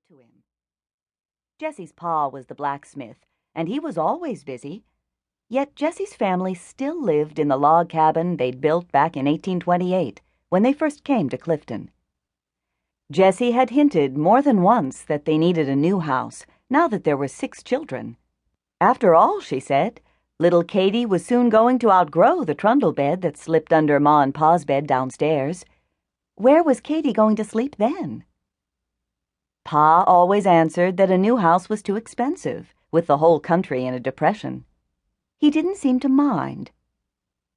to him. Jessie's pa was the blacksmith, and he was always busy. Yet Jessie's family still lived in the log cabin they'd built back in 1828, when they first came to Clifton. Jessie had hinted more than once that they needed a new house, now that there were 6 children. After all, she said, little Katie was soon going to outgrow the trundle bed that slipped under Ma and Pa's bed downstairs. Where was Katie going to sleep then? Pa always answered that a new house was too expensive, with the whole country in a depression. He didn't seem to mind.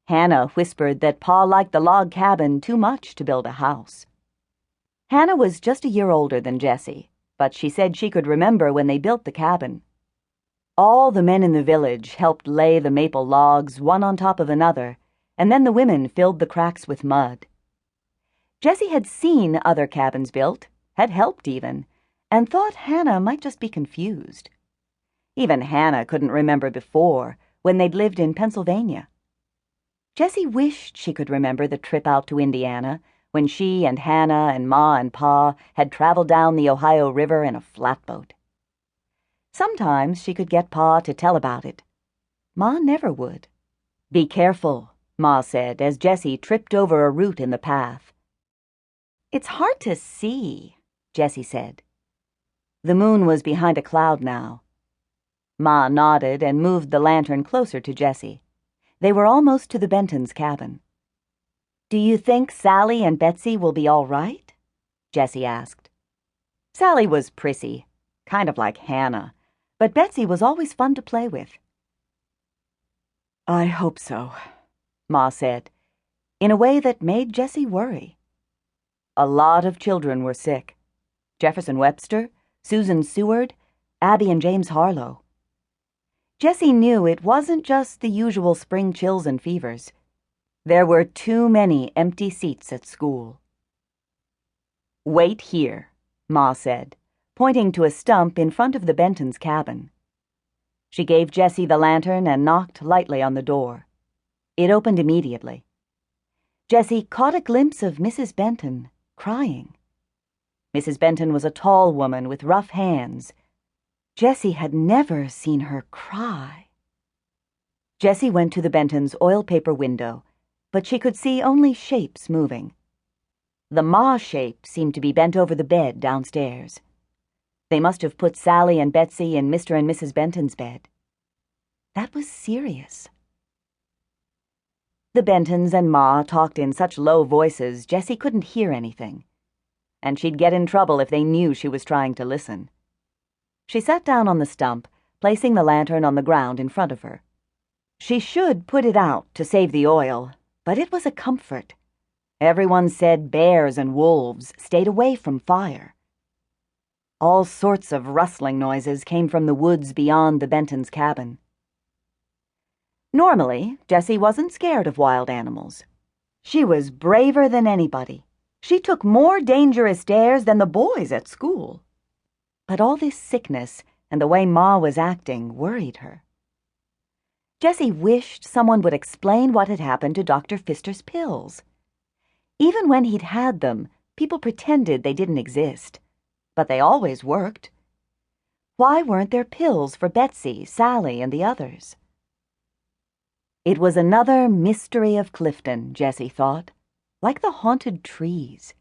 Hannah whispered that Pa liked the log cabin too much to build a house. Hannah was just a year older than Jessie, but she said she could remember when they built the cabin. All the men in the village helped lay the maple logs one on top of another, and then the women filled the cracks with mud. Jessie had seen other cabins built, had helped even, and thought Hannah might just be confused. Even Hannah couldn't remember before, when they'd lived in Pennsylvania. Jessie wished she could remember the trip out to Indiana, when she and Hannah and Ma and Pa had traveled down the Ohio River in a flatboat. Sometimes she could get Pa to tell about it. Ma never would. "Be careful," Ma said as Jessie tripped over a root in the path. "It's hard to see," Jessie said. The moon was behind a cloud now. Ma nodded and moved the lantern closer to Jessie. They were almost to the Bentons' cabin. "Do you think Sally and Betsy will be all right?" Jessie asked. Sally was prissy, kind of like Hannah, but Betsy was always fun to play with. "I hope so," Ma said, in a way that made Jessie worry. A lot of children were sick. Jefferson Webster, Susan Seward, Abby and James Harlow. Jessie knew it wasn't just the usual spring chills and fevers. There were too many empty seats at school. "Wait here," Ma said, pointing to a stump in front of the Bentons' cabin. She gave Jessie the lantern and knocked lightly on the door. It opened immediately. Jessie caught a glimpse of Mrs. Benton, crying. Mrs. Benton was a tall woman with rough hands. Jessie had never seen her cry. Jessie went to the Bentons' oil paper window, but she could see only shapes moving. The Ma shape seemed to be bent over the bed downstairs. They must have put Sally and Betsy in Mr. and Mrs. Benton's bed. That was serious. The Bentons and Ma talked in such low voices Jessie couldn't hear anything, and she'd get in trouble if they knew she was trying to listen. She sat down on the stump, placing the lantern on the ground in front of her. She should put it out to save the oil, but it was a comfort. Everyone said bears and wolves stayed away from fire. All sorts of rustling noises came from the woods beyond the Bentons' cabin. Normally, Jessie wasn't scared of wild animals. She was braver than anybody. She took more dangerous dares than the boys at school. But all this sickness and the way Ma was acting worried her. Jessie wished someone would explain what had happened to Dr. Pfister's pills. Even when he'd had them, people pretended they didn't exist. But they always worked. Why weren't there pills for Betsy, Sally, and the others? It was another mystery of Clifton, Jessie thought, like the haunted trees.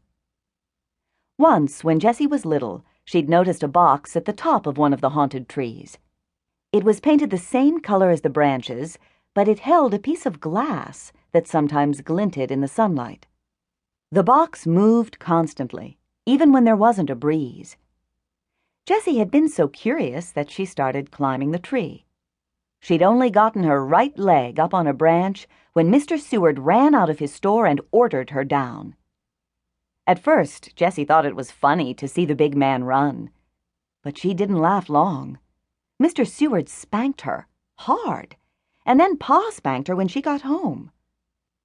Once, when Jessie was little, she'd noticed a box at the top of one of the haunted trees. It was painted the same color as the branches, but it held a piece of glass that sometimes glinted in the sunlight. The box moved constantly, even when there wasn't a breeze. Jessie had been so curious that she started climbing the tree. She'd only gotten her right leg up on a branch when Mr. Seward ran out of his store and ordered her down. At first, Jessie thought it was funny to see the big man run. But she didn't laugh long. Mr. Seward spanked her, hard, and then Pa spanked her when she got home.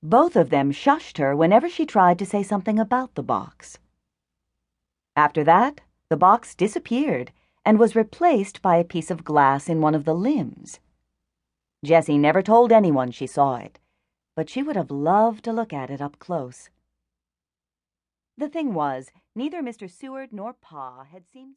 Both of them shushed her whenever she tried to say something about the box. After that, the box disappeared and was replaced by a piece of glass in one of the limbs. Jessie never told anyone she saw it, but she would have loved to look at it up close. The thing was, neither Mr. Seward nor Pa had seemed